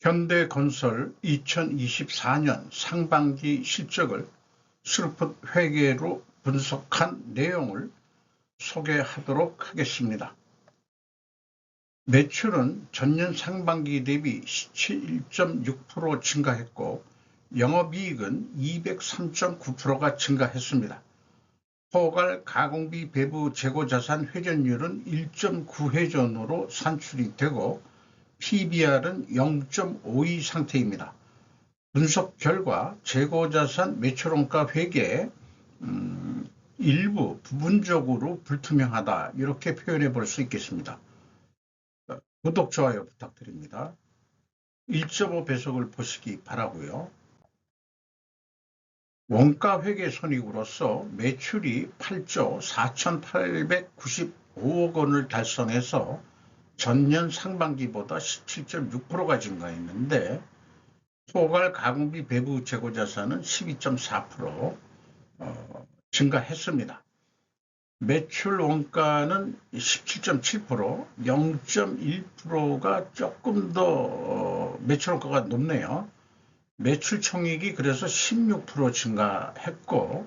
현대건설 2024년 상반기 실적을 스루풋 회계로 분석한 내용을 소개하도록 하겠습니다. 매출은 전년 상반기 대비 17.6% 증가했고 영업이익은 203.9%가 증가했습니다. 포괄 가공비 배부 재고자산 회전율은 1.9회전으로 산출이 되고 PBR은 0.52 상태입니다. 분석 결과 재고자산 매출원가 회계 일부 부분적으로 불투명하다 이렇게 표현해 볼 수 있겠습니다. 구독, 좋아요 부탁드립니다. 1.5 배속을 보시기 바라고요. 원가 회계 손익으로서 매출이 8조 4,895억 원을 달성해서 전년 상반기보다 17.6%가 증가했는데 포괄 가공비 배부 재고자산은 12.4% 증가했습니다. 매출 원가는 17.7%, 0.1%가 조금 더 매출 원가가 높네요. 매출 총액이 그래서 16% 증가했고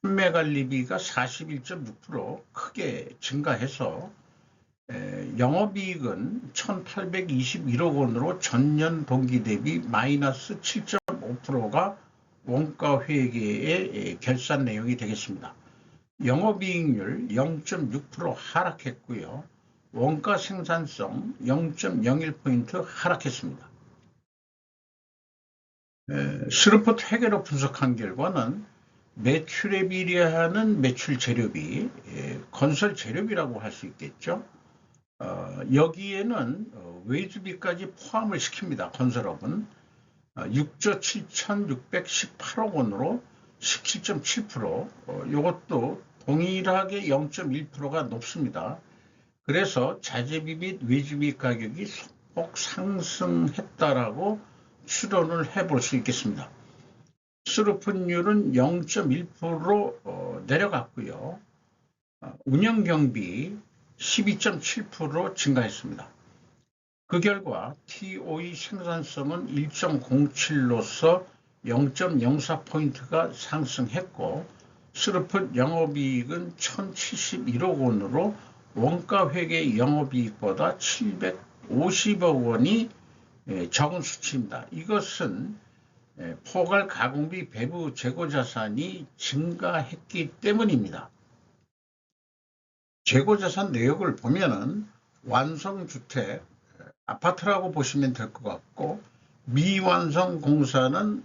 판매관리비가 41.6% 크게 증가해서 영업이익은 1,821억 원으로 전년 동기 대비 마이너스 7.5%가 원가 회계의 결산 내용이 되겠습니다. 영업이익률 0.6% 하락했고요. 원가 생산성 0.01포인트 하락했습니다. 스루풋 회계로 분석한 결과는 매출에 비례하는 매출 재료비, 건설 재료비라고 할 수 있겠죠. 여기에는 외주비까지 포함을 시킵니다. 건설업은 6조 7,618억 원으로 17.7%, 이것도 동일하게 0.1%가 높습니다. 그래서 자재비 및 외주비 가격이 소폭 상승했다라고 추론을 해볼 수 있겠습니다. 스루풋율은 0.1% 내려갔고요. 운영경비 12.7% 증가했습니다. 그 결과 TOE 생산성은 1.07로서 0.04포인트가 상승했고 스루풋 영업이익은 1,071억 원으로 원가회계 영업이익보다 750억 원이 적은 수치입니다. 이것은 포괄 가공비 배부 재고자산이 증가했기 때문입니다. 재고자산 내역을 보면은 완성주택, 아파트라고 보시면 될 것 같고 미완성 공사는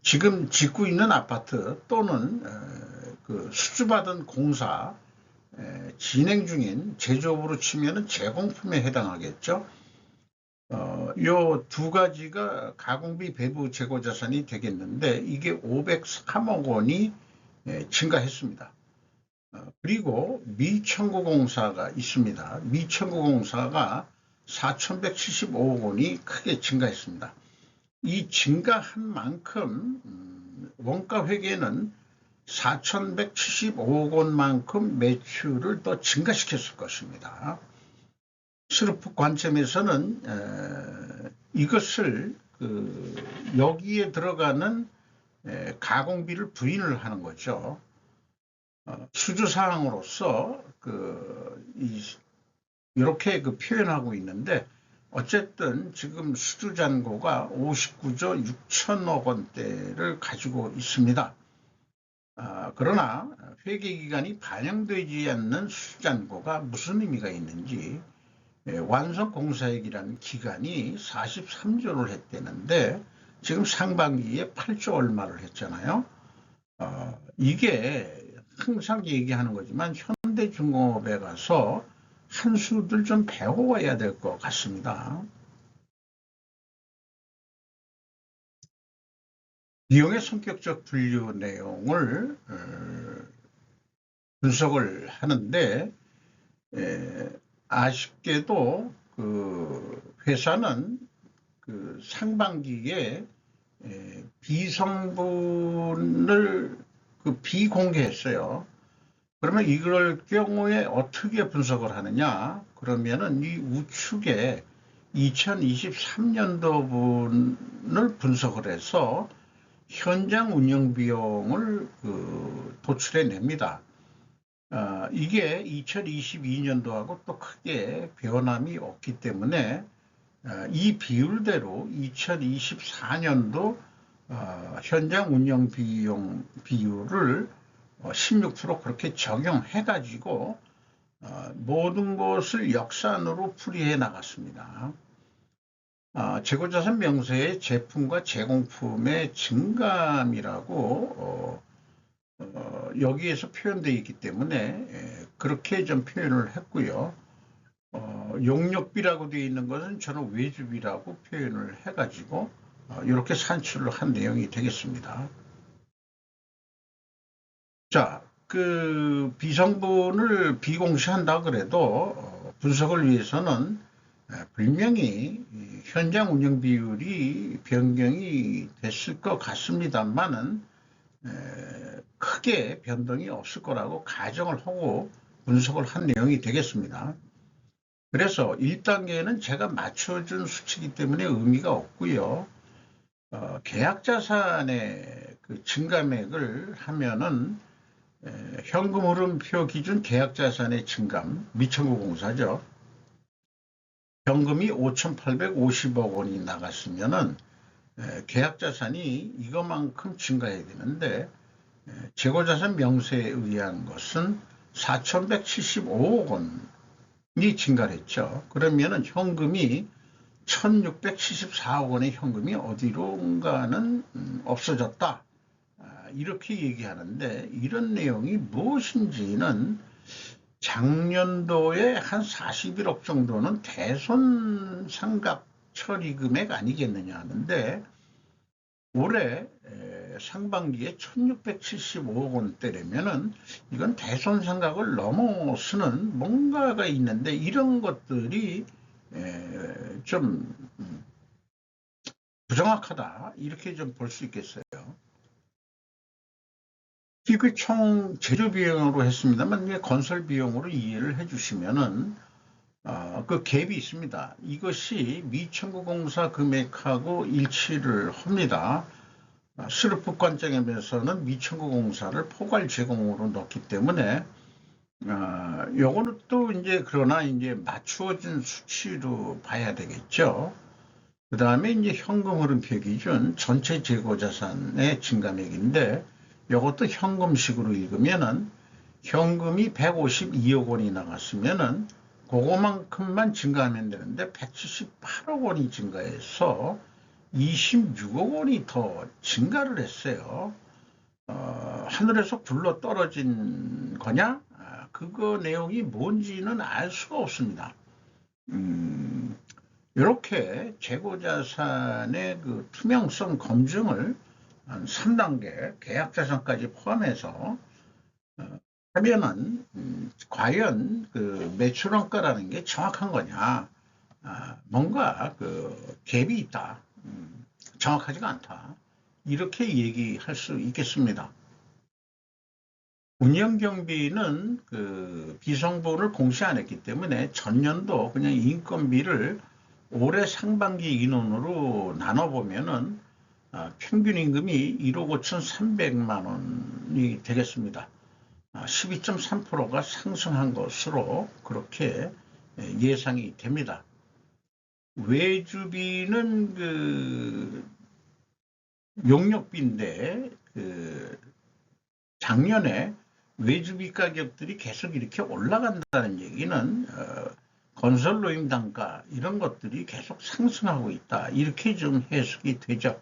지금 짓고 있는 아파트 또는 그 수주받은 공사 진행 중인 제조업으로 치면은 제공품에 해당하겠죠. 요 두 가지가 가공비 배부 재고자산이 되겠는데 이게 503억 원이 증가했습니다. 그리고 미청구공사가 있습니다. 미청구공사가 4,175억 원이 크게 증가했습니다. 이 증가한 만큼 원가회계는 4,175억 원만큼 매출을 더 증가시켰을 것입니다. 스루풋 관점에서는 이것을 여기에 들어가는 가공비를 부인을 하는 거죠. 수주사항으로서 이렇게 표현하고 있는데 어쨌든 지금 수주잔고가 59조 6천억 원대를 가지고 있습니다. 그러나 회계기간이 반영되지 않는 수주잔고가 무슨 의미가 있는지 완성공사액이라는 기간이 43조를 했다는데 지금 상반기에 8조 얼마를 했잖아요. 이게 항상 얘기하는 거지만 현대중공업에 가서 한 수들 좀 배워야 될 것 같습니다. 비용의 성격적 분류 내용을 분석을 하는데 아쉽게도 회사는 상반기에 비성분을 비공개했어요. 그러면 이럴 경우에 어떻게 분석을 하느냐? 그러면은 이 우측에 2023년도분을 분석을 해서 현장 운영 비용을 도출해 냅니다. 이게 2022년도하고 또 크게 변함이 없기 때문에 이 비율대로 2024년도 현장 운영 비용 비율을 16% 그렇게 적용해 가지고 모든 것을 역산으로 풀이해 나갔습니다. 재고자산 명세의 제품과 제공품의 증감이라고 여기에서 표현되어 있기 때문에 그렇게 좀 표현을 했고요. 용역비라고 되어 있는 것은 저는 외주비라고 표현을 해가지고 이렇게 산출을 한 내용이 되겠습니다. 자, 그 비성분을 비공시한다 그래도 분석을 위해서는 분명히 현장 운영 비율이 변경이 됐을 것 같습니다만은 크게 변동이 없을 거라고 가정을 하고 분석을 한 내용이 되겠습니다. 그래서 1단계는 제가 맞춰준 수치이기 때문에 의미가 없고요. 계약자산의 그 증감액을 하면은 현금 흐름표 기준 계약자산의 증감, 미청구공사죠. 현금이 5,850억 원이 나갔으면은 계약자산이 이것만큼 증가해야 되는데 재고자산 명세에 의한 것은 4,175억 원이 증가를 했죠. 그러면은 현금이 1,674억 원의 현금이 어디론가는 없어졌다. 이렇게 얘기하는데 이런 내용이 무엇인지는 작년도에 한 41억 정도는 대손 상각 처리 금액 아니겠느냐 하는데 올해 상반기에 1,675억 원대라면은 이건 대손 상각을 넘어서는 뭔가가 있는데 이런 것들이 좀 부정확하다 이렇게 좀 볼 수 있겠어요. 이거 총 재료 비용으로 했습니다만 건설 비용으로 이해를 해주시면은 그 갭이 있습니다. 이것이 미청구공사 금액하고 일치를 합니다. 수르프 관점에서는 미청구공사를 포괄 제공으로 넣기 때문에 요거는 또 이제 그러나 이제 맞추어진 수치로 봐야 되겠죠. 그 다음에 이제 현금 흐름표 기준 전체 재고자산의 증감액인데 이것도 현금식으로 읽으면은 현금이 152억 원이 나갔으면은 그거만큼만 증가하면 되는데 178억 원이 증가해서 26억 원이 더 증가를 했어요. 하늘에서 굴러 떨어진 거냐? 그거 내용이 뭔지는 알 수가 없습니다. 이렇게 재고자산의 그 투명성 검증을 한 3단계 계약자산까지 포함해서 하면은 과연 그 매출원가라는 게 정확한 거냐? 뭔가 그 갭이 있다. 정확하지가 않다. 이렇게 얘기할 수 있겠습니다. 운영경비는 그 비성분을 공시 안 했기 때문에 전년도 그냥 인건비를 올해 상반기 인원으로 나눠보면은 평균 임금이 1억 5,300만 원이 되겠습니다. 12.3%가 상승한 것으로 그렇게 예상이 됩니다. 외주비는 그 용역비인데 그 작년에 외주비 가격들이 계속 이렇게 올라간다는 얘기는 건설 노임 단가 이런 것들이 계속 상승하고 있다. 이렇게 좀 해석이 되죠.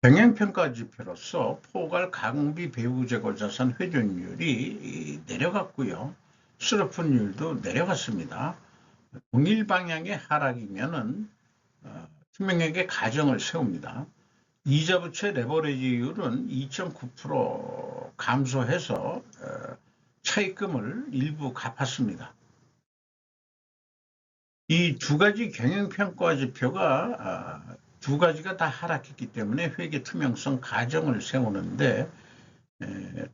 경영평가 지표로서 포괄 가공비 배후 재고 자산 회전율이 내려갔고요. 수르프율도 내려갔습니다. 동일 방향의 하락이면은 투명하게 가정을 세웁니다. 이자 부채 레버리지율은 2.9% 감소해서 차입금을 일부 갚았습니다. 이 두 가지 경영평가 지표가 두 가지가 다 하락했기 때문에 회계 투명성 가정을 세우는데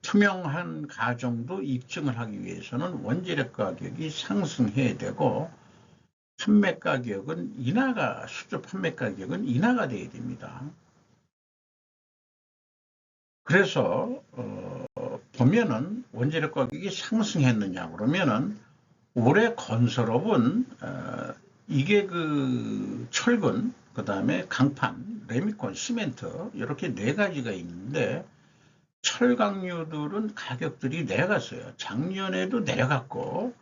투명한 가정도 입증을 하기 위해서는 원재료 가격이 상승해야 되고 판매 가격은 수주 판매 가격은 인하가 돼야 됩니다. 그래서 보면은 원재료 가격이 상승했느냐 그러면은 올해 건설업은 이게 그 철근, 그 다음에 강판, 레미콘, 시멘트 이렇게 네 가지가 있는데 철강류들은 가격들이 내려갔어요. 작년에도 내려갔고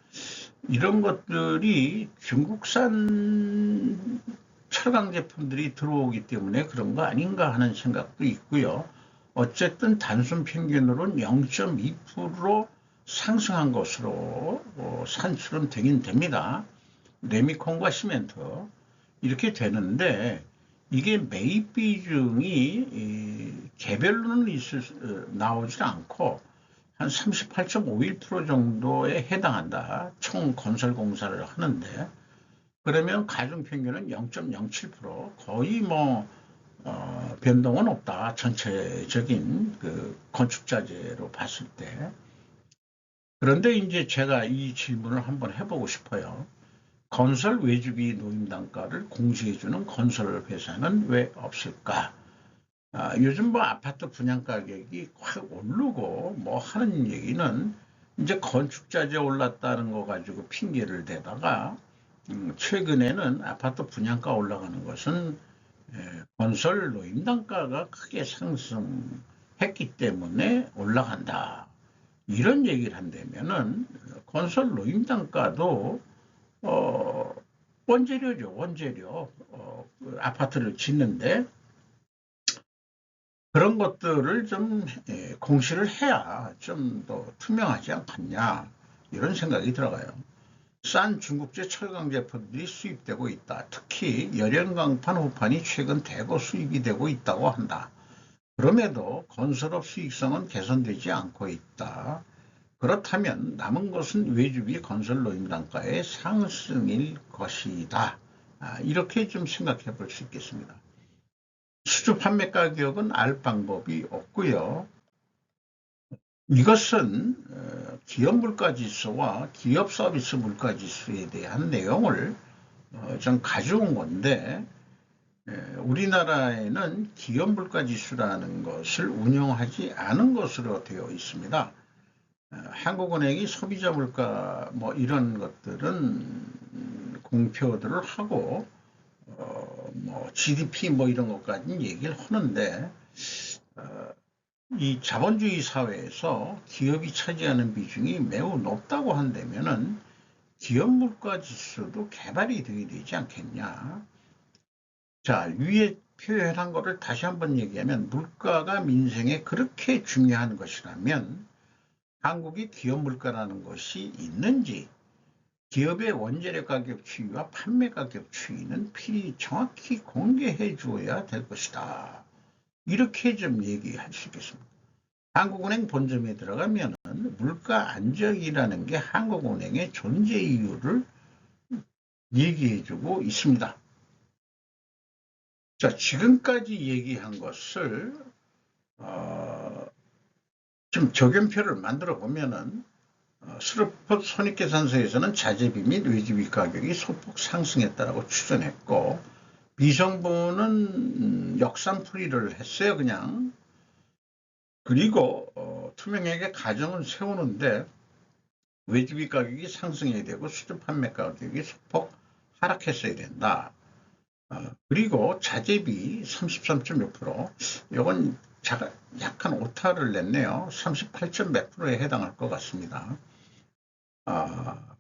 이런 것들이 중국산 철강 제품들이 들어오기 때문에 그런 거 아닌가 하는 생각도 있고요. 어쨌든 단순 평균으로는 0.2% 상승한 것으로 산출은 되긴 됩니다. 레미콘과 시멘트 이렇게 되는데 이게 매입 비중이 개별로는 나오질 않고 한 38.51% 정도에 해당한다. 총 건설 공사를 하는데 그러면 가중평균은 0.07% 거의 뭐 변동은 없다. 전체적인 그 건축자재로 봤을 때. 그런데 이제 제가 이 질문을 한번 해보고 싶어요. 건설 외주비 노임 단가를 공시해주는 건설 회사는 왜 없을까? 요즘 뭐 아파트 분양 가격이 확 오르고 뭐 하는 얘기는 이제 건축자재 올랐다는 거 가지고 핑계를 대다가 최근에는 아파트 분양가 올라가는 것은 건설 노임 단가가 크게 상승했기 때문에 올라간다. 이런 얘기를 한다면은 건설 노임 단가도 원재료죠, 원재료. 아파트를 짓는데 그런 것들을 좀 공시를 해야 좀 더 투명하지 않겠냐 이런 생각이 들어가요. 싼 중국제 철강 제품들이 수입되고 있다. 특히 열연강판 호판이 최근 대거 수입이 되고 있다고 한다. 그럼에도 건설업 수익성은 개선되지 않고 있다. 그렇다면 남은 것은 외주비 건설 노임 단가의 상승일 것이다. 이렇게 좀 생각해 볼 수 있겠습니다. 수주 판매 가격은 알 방법이 없고요. 이것은 기업 물가지수와 기업 서비스 물가지수에 대한 내용을 좀 가져온 건데 우리나라에는 기업 물가지수라는 것을 운영하지 않은 것으로 되어 있습니다. 한국은행이 소비자 물가 뭐 이런 것들은 공표들을 하고 뭐 GDP 뭐 이런 것까지는 얘기를 하는데 이 자본주의 사회에서 기업이 차지하는 비중이 매우 높다고 한다면은 기업 물가 지수도 개발이 되어야 되지 않겠냐. 자, 위에 표현한 거를 다시 한번 얘기하면 물가가 민생에 그렇게 중요한 것이라면 한국이 기업 물가라는 것이 있는지 기업의 원재료 가격 추이와 판매 가격 추이는 필히 정확히 공개해 주어야 될 것이다. 이렇게 좀 얘기할 수 있겠습니다. 한국은행 본점에 들어가면 물가 안정이라는 게 한국은행의 존재 이유를 얘기해 주고 있습니다. 자, 지금까지 얘기한 것을 좀 적용표를 만들어 보면은 수르법 손익계산서에서는 자재비 및 외주비 가격이 소폭 상승했다라고 추정했고 비정부는 역산풀이를 했어요. 그냥. 그리고 투명하게 가정을 세우는데 외주비 가격이 상승해야 되고 수주 판매 가격이 소폭 하락했어야 된다. 그리고 자재비 33.6%, 이건 약간 오타를 냈네요. 38. 몇 프로에 해당할 것 같습니다.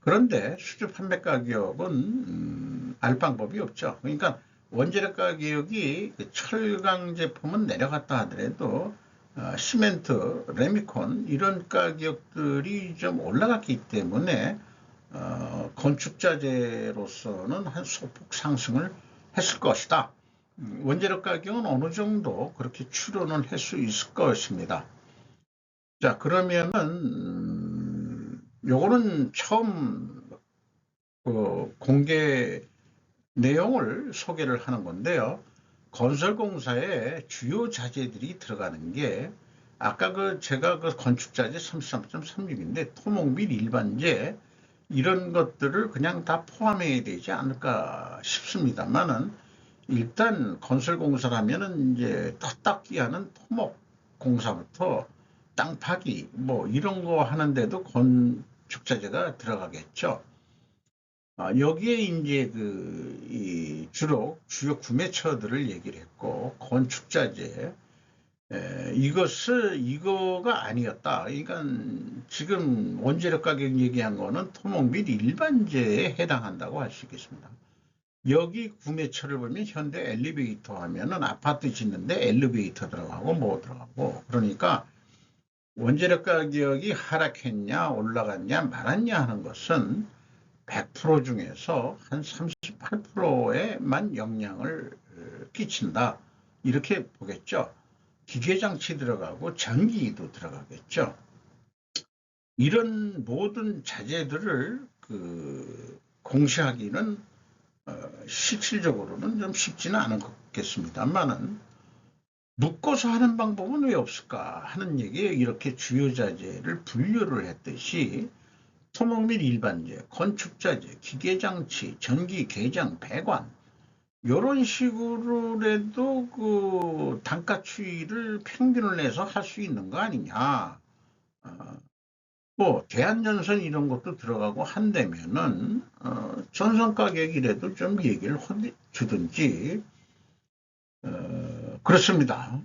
그런데 수주 판매 가격은 알 방법이 없죠. 그러니까 원재료 가격이 철강 제품은 내려갔다 하더라도 시멘트, 레미콘 이런 가격들이 좀 올라갔기 때문에 건축자재로서는 한 소폭 상승을 했을 것이다. 원재료 가격은 어느 정도 그렇게 추론을 할 수 있을 것입니다. 자, 그러면은 요거는 처음 공개 내용을 소개를 하는 건데요. 건설공사에 주요 자재들이 들어가는 게 아까 제가 건축자재 33.36인데 토목 및 일반재 이런 것들을 그냥 다 포함해야 되지 않을까 싶습니다만은, 일단 건설공사를 하면은 이제 탁탁기하는 토목공사부터 땅 파기 뭐 이런 거 하는데도 건축자재가 들어가겠죠. 여기에 이제 주로 주요 구매처들을 얘기를 했고, 건축자재, 이거가 아니었다. 그러니까 지금 원재료 가격 얘기한 거는 토목 및 일반재에 해당한다고 할 수 있겠습니다. 여기 구매처를 보면 현대 엘리베이터 하면은 아파트 짓는데 엘리베이터 들어가고 뭐 들어가고, 그러니까 원재료 가격이 하락했냐 올라갔냐 말았냐 하는 것은 100% 중에서 한 38%에만 영향을 끼친다, 이렇게 보겠죠. 기계장치 들어가고 전기도 들어가겠죠. 이런 모든 자재들을 공시하기는 실질적으로는 좀 쉽지는 않겠습니다만은, 묶어서 하는 방법은 왜 없을까 하는 얘기에 이렇게 주요 자재를 분류를 했듯이 토목 및 일반재, 건축자재, 기계장치, 전기, 개장, 배관, 이런 식으로라도 단가 추이를 평균을 내서 할 수 있는 거 아니냐. 뭐 대한전선 이런 것도 들어가고 한다면은 전선 가격이라도 좀 얘기를 주든지. 그렇습니다.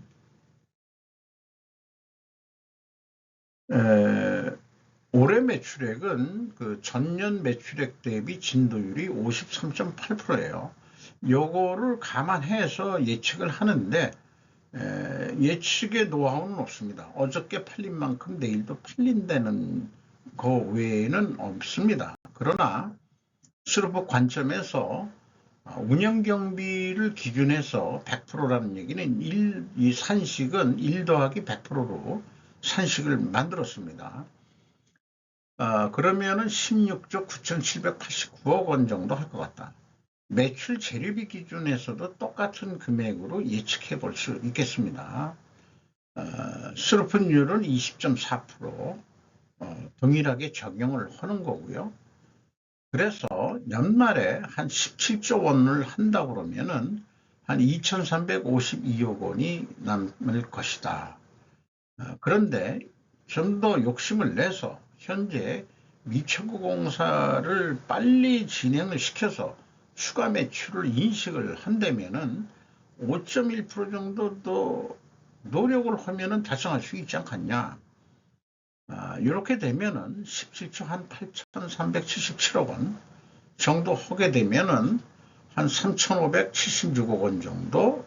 올해 매출액은 전년 매출액 대비 진도율이 53.8%예요. 요거를 감안해서 예측을 하는데, 예측의 노하우는 없습니다. 어저께 팔린 만큼 내일도 팔린다는 거 외에는 없습니다. 그러나 수로법 관점에서 운영 경비를 기준해서 100%라는 얘기는 이 산식은 1 더하기 100%로 산식을 만들었습니다. 그러면은 16조 9,789억 원 정도 할 것 같다. 매출 재료비 기준에서도 똑같은 금액으로 예측해 볼 수 있겠습니다. 수로분율은 20.4%, 동일하게 적용을 하는 거고요. 그래서 연말에 한 17조 원을 한다 그러면은 한 2,352억 원이 남을 것이다. 그런데 좀 더 욕심을 내서 현재 미처구 공사를 빨리 진행을 시켜서 추가 매출을 인식을 한다면은 5.1% 정도 더 노력을 하면은 달성할 수 있지 않겠냐. 이렇게 되면은 17조 한 8,377억 원 정도 하게 되면은 한 3,576억 원 정도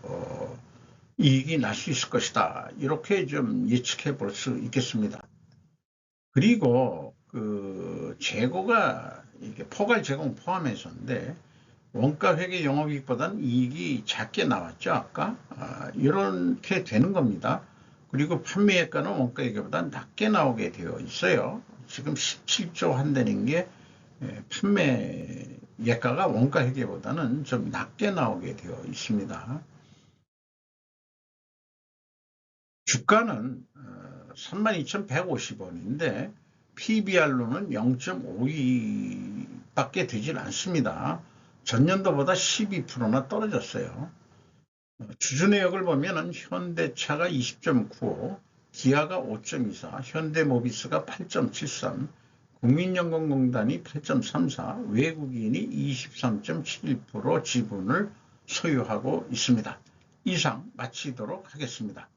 이익이 날 수 있을 것이다. 이렇게 좀 예측해 볼 수 있겠습니다. 그리고 재고가 이게 포괄 제공 포함해서인데, 원가 회계 영업이익보다는 이익이 작게 나왔죠, 아까. 이렇게 되는 겁니다. 그리고 판매액가는 원가 회계보다 낮게 나오게 되어 있어요. 지금 17조 한다는 게 판매 예가가 원가 회계보다는 좀 낮게 나오게 되어 있습니다. 주가는 32,150원인데 PBR로는 0.52밖에 되질 않습니다. 전년도보다 12%나 떨어졌어요. 주주내역을 보면 현대차가 20.95, 기아가 5.24, 현대모비스가 8.73, 국민연금공단이 8.34, 외국인이 23.71% 지분을 소유하고 있습니다. 이상 마치도록 하겠습니다.